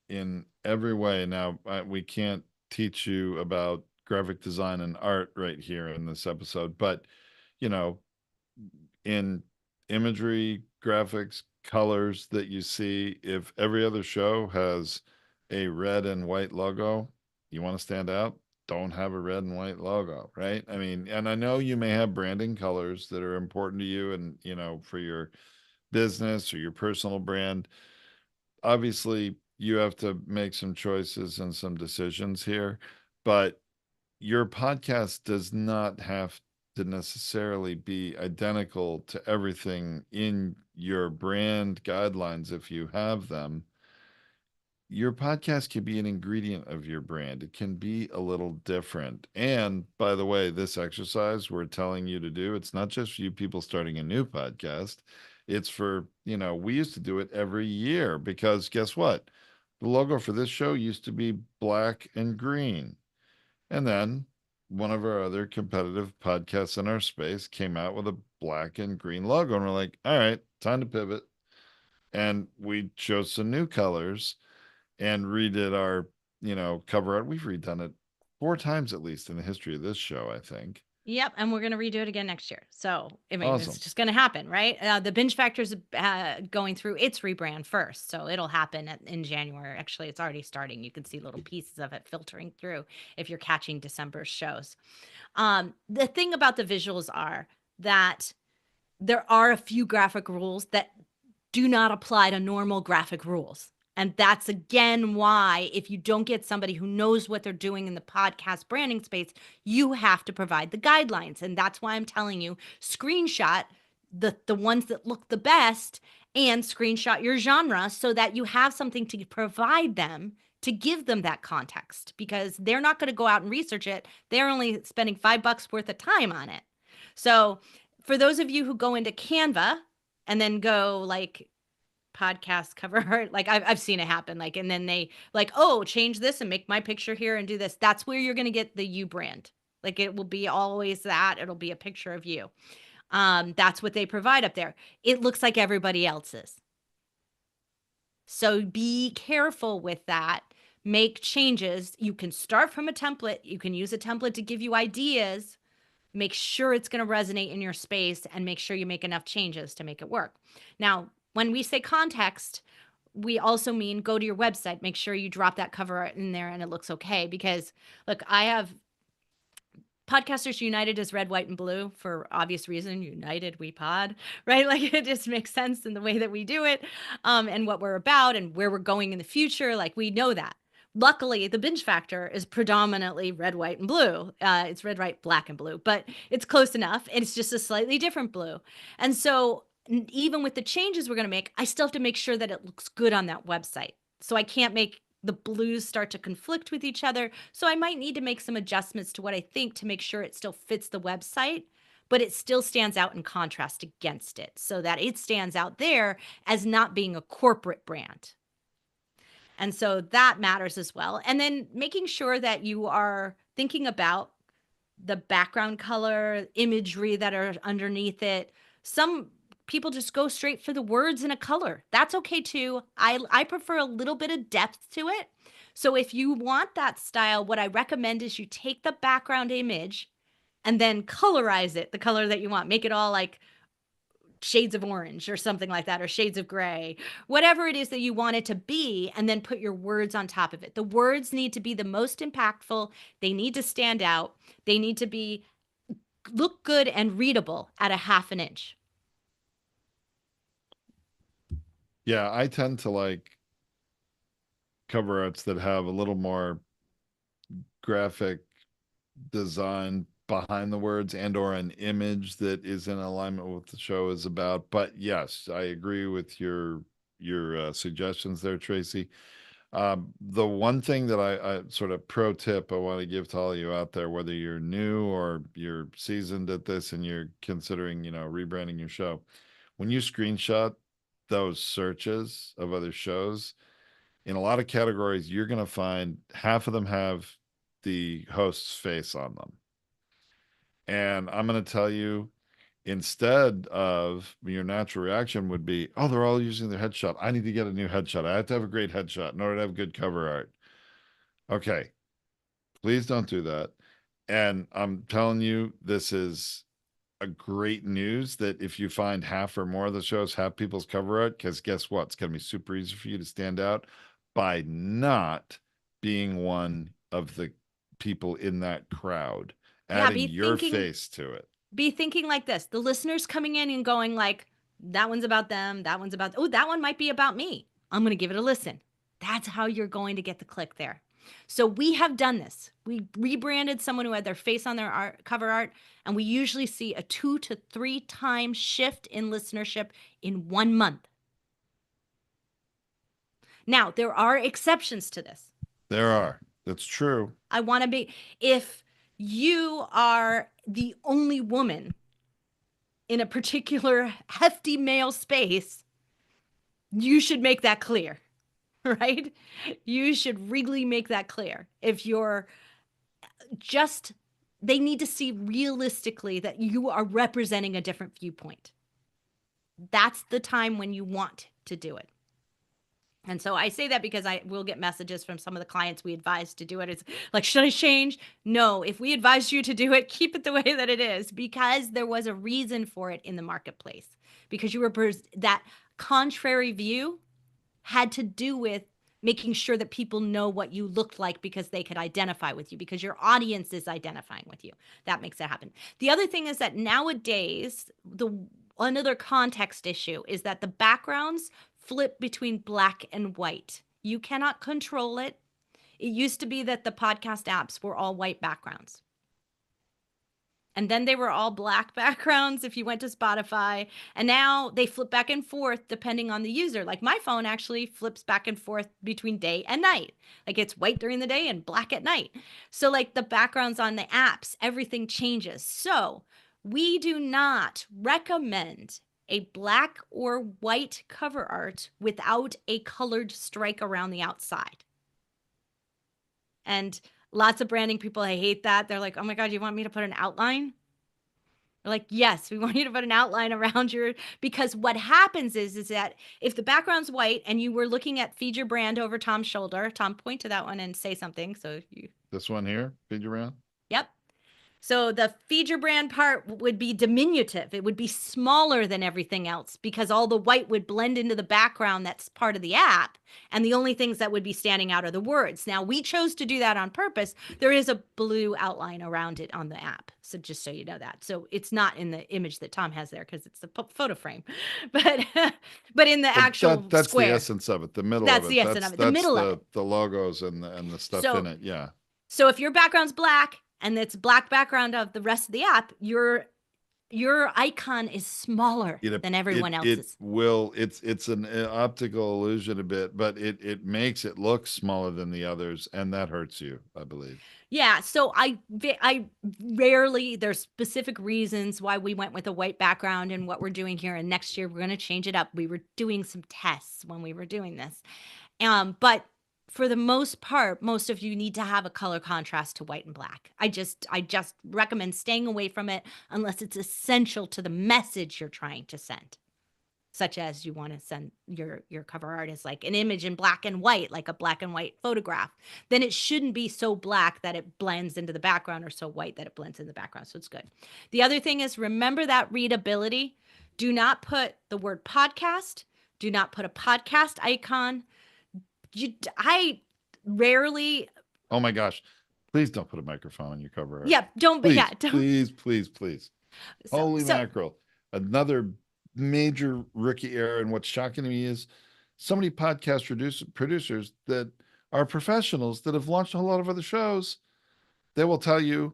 in every way. Now, we can't teach you about graphic design and art right here in this episode, but you know, in imagery, graphics, colors that you see, if every other show has a red and white logo, you want to stand out, don't have a red and white logo, right? I mean, and I know you may have branding colors that are important to you and, for your business or your personal brand. Obviously, you have to make some choices and some decisions here, but your podcast does not have to necessarily be identical to everything in your brand guidelines if you have them. Your podcast can be an ingredient of your brand. It can be a little different. And by the way, this exercise we're telling you to do, it's not just for you people starting a new podcast. It's for, we used to do it every year because guess what? The logo for this show used to be black and green. And then one of our other competitive podcasts in our space came out with a black and green logo. And we're like, all right, time to pivot. And we chose some new colors and redid our, cover art. We've redone it 4 times at least in the history of this show, I think. Yep, and we're going to redo it again next year. So, I mean, it's Awesome. just going to happen, right? The Binge Factor's going through its rebrand first. So, it'll happen in January. Actually, it's already starting. You can see little pieces of it filtering through if you're catching December's shows. The thing about the visuals are that there are a few graphic rules that do not apply to normal graphic rules. And that's again why, if you don't get somebody who knows what they're doing in the podcast branding space, you have to provide the guidelines. And that's why I'm telling you, screenshot the ones that look the best and screenshot your genre so that you have something to provide them to give them that context because they're not going to go out and research it. They're only spending $5 worth of time on it. So for those of you who go into Canva and then go like podcast cover art, like I've seen it happen, like, and then they like, oh, change this and make my picture here and do this. That's where you're going to get the you brand. Like it will be always that. It'll be a picture of you. That's what they provide up there. It looks like everybody else's. So be careful with that. Make changes. You can start from a template. You can use a template to give you ideas. Make sure it's going to resonate in your space and make sure you make enough changes to make it work. Now, when we say context, we also mean go to your website, make sure you drop that cover art in there and it looks okay. Because look, I have Podcasters United is red, white, and blue for obvious reason. United, we pod, right? Like it just makes sense in the way that we do it, and what we're about and where we're going in the future. Like we know that. Luckily, the Binge Factor is predominantly red, white, and blue. It's red, white, black, and blue, but it's close enough. It's just a slightly different blue. And so, even with the changes we're going to make, I still have to make sure that it looks good on that website. So I can't make the blues start to conflict with each other. So I might need to make some adjustments to what I think to make sure it still fits the website, but it still stands out in contrast against it so that it stands out there as not being a corporate brand. And so that matters as well. And then making sure that you are thinking about the background color, imagery that are underneath it. Some people just go straight for the words and a color. That's okay too. I prefer a little bit of depth to it. So if you want that style, what I recommend is you take the background image and then colorize it the color that you want. Make it all like shades of orange or something like that, or shades of gray, whatever it is that you want it to be, and then put your words on top of it. The words need to be the most impactful. They need to stand out. They need to be look good and readable at a half an inch. Yeah, I tend to like cover arts that have a little more graphic design behind the words and or an image that is in alignment with what the show is about. But yes, I agree with your suggestions there, Tracy. The one thing that I sort of pro tip I want to give to all you out there, whether you're new or you're seasoned at this and you're considering, rebranding your show, when you screenshot those searches of other shows, in a lot of categories, you're going to find half of them have the host's face on them. And I'm going to tell you, instead of your natural reaction would be, oh, they're all using their headshot. I need to get a new headshot. I have to have a great headshot in order to have good cover art. Okay, please don't do that. And I'm telling you, this is a great news that if you find half or more of the shows have people's cover art, because guess what? It's going to be super easy for you to stand out by not being one of the people in that crowd, Yeah, adding your face to it. be thinking like this. The listeners coming in and going like, that one's about them, that one's about, oh, that one might be about me. I'm going to give it a listen. That's how you're going to get the click there. So we have done this. We rebranded someone who had their face on their cover art, and we usually see a 2 to 3 times shift in listenership in 1 month. Now, there are exceptions to this. There are. That's true. I want to be, if you are the only woman in a particular hefty male space, you should make that clear, right? You should really make that clear. If you're just, they need to see realistically that you are representing a different viewpoint. That's the time when you want to do it. And so I say that because I will get messages from some of the clients we advise to do it. It's like, should I change? No, if we advise you to do it, keep it the way that it is, because there was a reason for it in the marketplace. Because you were that contrary view had to do with making sure that people know what you looked like because they could identify with you, because your audience is identifying with you. That makes it happen. The other thing is that nowadays, another context issue is that the backgrounds flip between black and white. You cannot control it. It used to be that the podcast apps were all white backgrounds. And then they were all black backgrounds if you went to Spotify. And now they flip back and forth depending on the user. Like my phone actually flips back and forth between day and night. Like it's white during the day and black at night. So like the backgrounds on the apps, everything changes. So we do not recommend a black or white cover art without a colored stripe around the outside. And lots of branding people, I hate that. They're like, oh my God, you want me to put an outline? They're like, yes, we want you to put an outline around your, because what happens is that if the background's white and you were looking at feed your brand over Tom's shoulder, Tom, point to that one and say something. So you, This one here, feed your brand. yep. So the feed your brand part would be diminutive. It would be smaller than everything else because all the white would blend into the background that's part of the app. And the only things that would be standing out are the words. Now, we chose to do that on purpose. There is a blue outline around it on the app. So just so you know that. So it's not in the image that Tom has there because it's a photo frame. But but in the But actual that's the square, essence of it, the middle that's of it. the essence of it, the That's middle of it. the logos and the stuff in So it. Yeah. so if your background's black and it's black background of the rest of the app, your icon is smaller than everyone else's. It's an optical illusion a bit, but it makes it look smaller than the others, and that hurts you, I believe. Yeah, so I rarely, there's specific reasons why we went with a white background and what we're doing here, and next year we're going to change it up. We were doing some tests when we were doing this. But for the most part, most of you need to have a color contrast to white and black. I just recommend staying away from it unless it's essential to the message you're trying to send. Such as you want to send your cover art as like an image in black and white, like a black and white photograph, then it shouldn't be so black that it blends into the background or so white that it blends in the background. So it's good. The other thing is remember that readability. Do not put the word podcast. Do not put a podcast icon. I rarely. Oh my gosh. Please don't put a microphone on your cover art. Yeah, don't. Please, Yeah, don't. please. Holy mackerel. Another major rookie error. And what's shocking to me is so many podcast producers that are professionals that have launched a whole lot of other shows. They will tell you,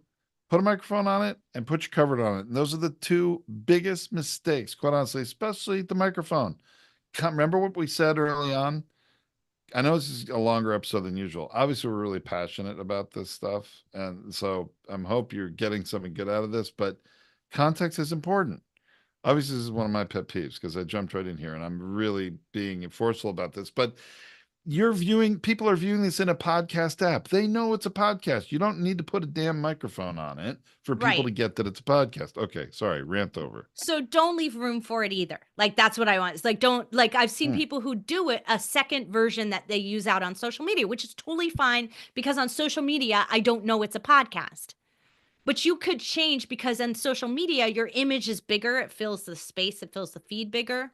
put a microphone on it and put your cover on it. And those are the two biggest mistakes, quite honestly, especially the microphone. Remember what we said early on? I know this is a longer episode than usual. Obviously, we're really passionate about this stuff. And so I hope you're getting something good out of this, but context is important. Obviously, this is one of my pet peeves because I jumped right in here and I'm really being forceful about this. But people are viewing this in a podcast app. They know it's a podcast. You don't need to put a damn microphone on it for people to get that it's a podcast. Okay, sorry, rant over. So don't leave room for it either. Like that's what I want. It's like don't like I've seen people who do it a second version that they use out on social media, which is totally fine because on social media I don't know it's a podcast. But you could change because on social media your image is bigger, it fills the space, it fills the feed bigger.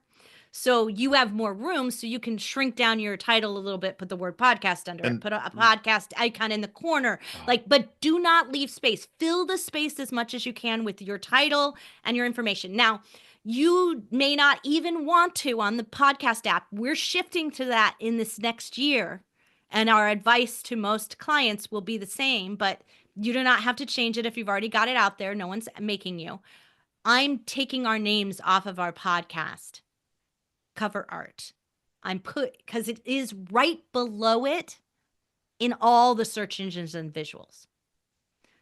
So you have more room, so you can shrink down your title a little bit, put the word podcast under it, And put a podcast icon in the corner. uh, Like, but do not leave space. Fill the space as much as you can with your title and your information. Now, you may not even want to on the podcast app. We're shifting to that in this next year. And our advice to most clients will be the same, but you do not have to change it if you've already got it out there. No one's making you. I'm taking our names off of our podcast cover art. I'm put because it is right below it in all the search engines and visuals.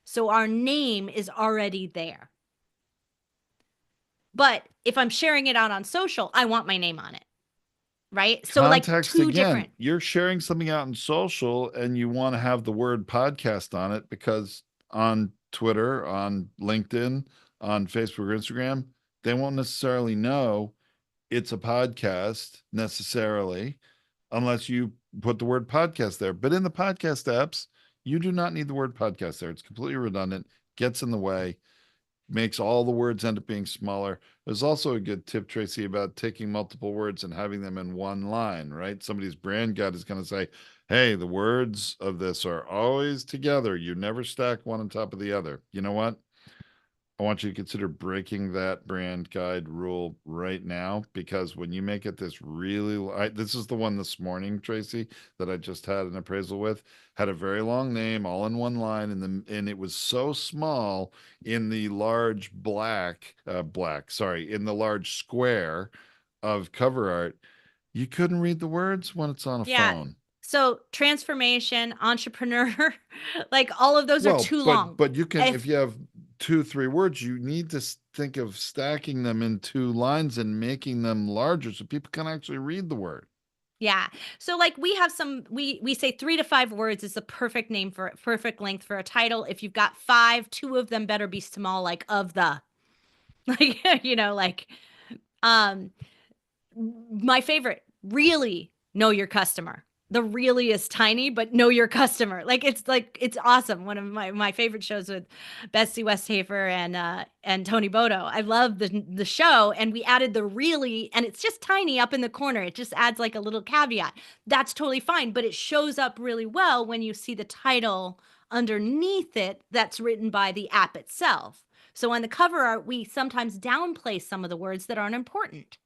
So our name is already there. But if I'm sharing it out on social, I want my name on it. Right. So, like, context two again, different. you're sharing something out in social and you want to have the word podcast on it because on Twitter, on LinkedIn, on Facebook or Instagram, they won't necessarily know it's a podcast necessarily unless you put the word podcast there. But in the podcast apps, you do not need the word podcast there. It's completely redundant, gets in the way, makes all the words end up being smaller. There's also a good tip, Tracy, about taking multiple words and having them in one line, right? Somebody's brand guide is going to say, hey, the words of this are always together. You never stack one on top of the other. You know what? I want you to consider breaking that brand guide rule right now because when you make it this really, this is the one this morning, Tracy, that I just had an appraisal with, had a very long name, all in one line, and it was so small in the large in the large square of cover art, you couldn't read the words when it's on a Yeah. phone. So transformation, entrepreneur, like all of those are Well, too but long. you can if If you have two, three words, you need to think of stacking them in two lines and making them larger so people can actually read the word. Yeah. So like we have some we say 3 to 5 words is the perfect name for perfect length for a title. If you've got 5, 2 of them better be small like of the. Like like um my favorite, really know your customer. The really is tiny, but know your customer. Like it's awesome. One of my favorite shows with Betsy Westhafer and Tony Bodo. I love the show, and we added the really, and it's just tiny up in the corner. It just adds like a little caveat. That's totally fine, but it shows up really well when you see the title underneath it that's written by the app itself. So on the cover art, we sometimes downplay some of the words that aren't important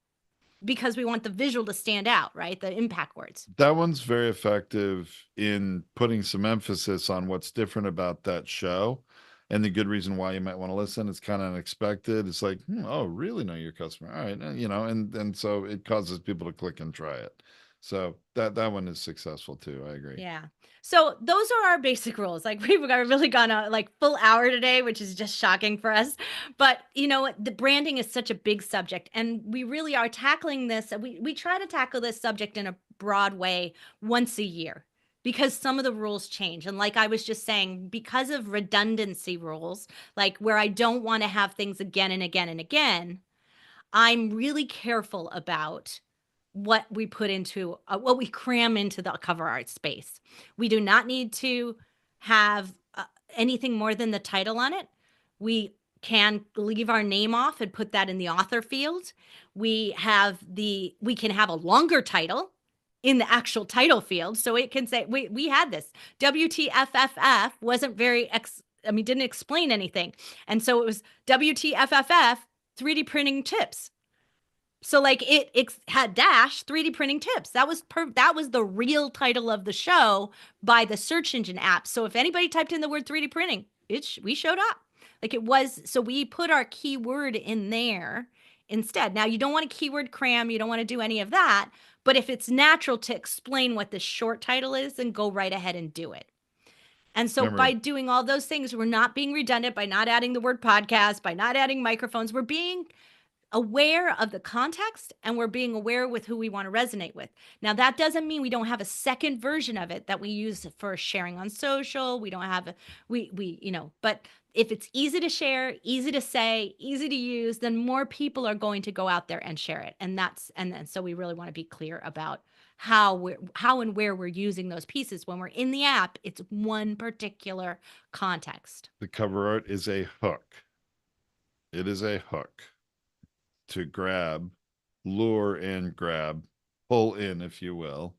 because we want the visual to stand out, right? The impact words. That one's very effective in putting some emphasis on what's different about that show and the good reason why you might want to listen. It's kind of unexpected. It's like, oh, really know your customer. All right. And so it causes people to click and try it. So that one is successful too. I agree. Yeah. So those are our basic rules. Like we've really gone a like full hour today, which is just shocking for us. But the branding is such a big subject, and we really are tackling this. We try to tackle this subject in a broad way once a year because some of the rules change. And like I was just saying, because of redundancy rules, like where I don't want to have things again and again and again, I'm really careful about what we put into what we cram into the cover art space. We do not need to have anything more than the title on it. We can leave our name off and put that in the author field. We can have a longer title in the actual title field, so it can say we had this WTFFF wasn't didn't explain anything, and so it was WTFFF 3D printing tips. So like it had dash 3D printing tips. That was the real title of the show by the search engine app. So if anybody typed in the word 3D printing, we showed up. Like it was, so we put our keyword in there instead. Now you don't want to keyword cram, you don't want to do any of that, but if it's natural to explain what the short title is, then go right ahead and do it. And so by Remember, doing all those things, we're not being redundant by not adding the word podcast, by not adding microphones. We're being aware of the context, and we're being aware with who we want to resonate with. Now, that doesn't mean we don't have a second version of it that we use for sharing on social. We don't have but if it's easy to share, easy to say, easy to use, then more people are going to go out there and share it. And then so we really want to be clear about how and where we're using those pieces. When we're in the app, it's one particular context. the cover art is a hook. It is a hook to grab lure and grab, pull in, if you will,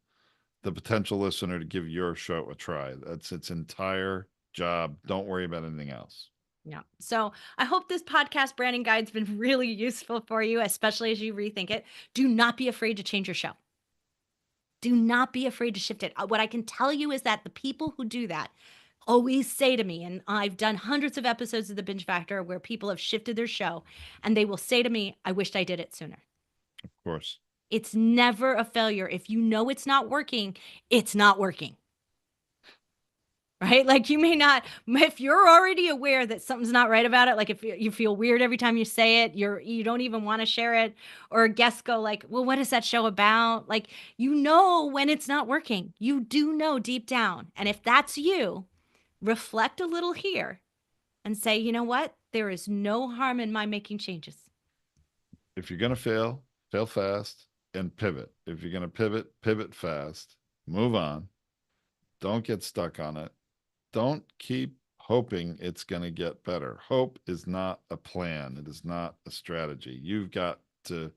the potential listener to give your show a try. That's its entire job. Don't worry about anything else. Yeah. So I hope this podcast branding guide's been really useful for you, especially as you rethink it. Do not be afraid to change your show. Do not be afraid to shift it. What I can tell you is that the people who do that always say to me, and I've done hundreds of episodes of The Binge Factor where people have shifted their show, and they will say to me, I wished I did it sooner. Of course. It's never a failure. If you know it's not working, it's not working. Right? Like you may not, if you're already aware that something's not right about it, like if you feel weird every time you say it, you don't even want to share it, or guests go like, well, what is that show about? Like, you know, when it's not working, you do know deep down. And if that's you, reflect a little here and say, you know what? There is no harm in my making changes. If you're going to fail, fail fast and pivot. If you're going to pivot, pivot fast, move on. Don't get stuck on it. Don't keep hoping it's going to get better. Hope is not a plan, it is not a strategy. You've got to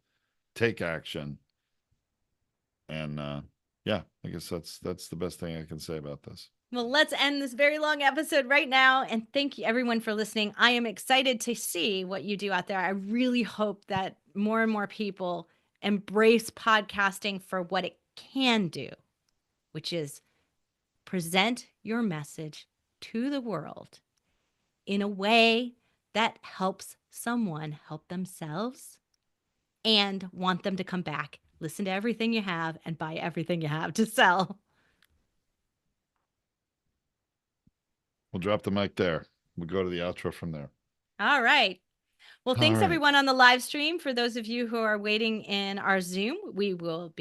take action. And yeah, I guess that's the best thing I can say about this. Well, let's end this very long episode right now. And thank you, everyone, for listening. I am excited to see what you do out there. I really hope that more and more people embrace podcasting for what it can do, which is present your message to the world in a way that helps someone help themselves and want them to come back, listen to everything you have, and buy everything you have to sell. We'll drop the mic there. We'll go to the outro from there. All right. Well, All thanks right. everyone on the live stream. For those of you who are waiting in our Zoom, we'll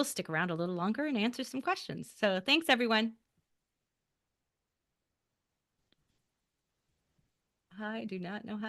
stick around a little longer and answer some questions. So thanks everyone. I do not know how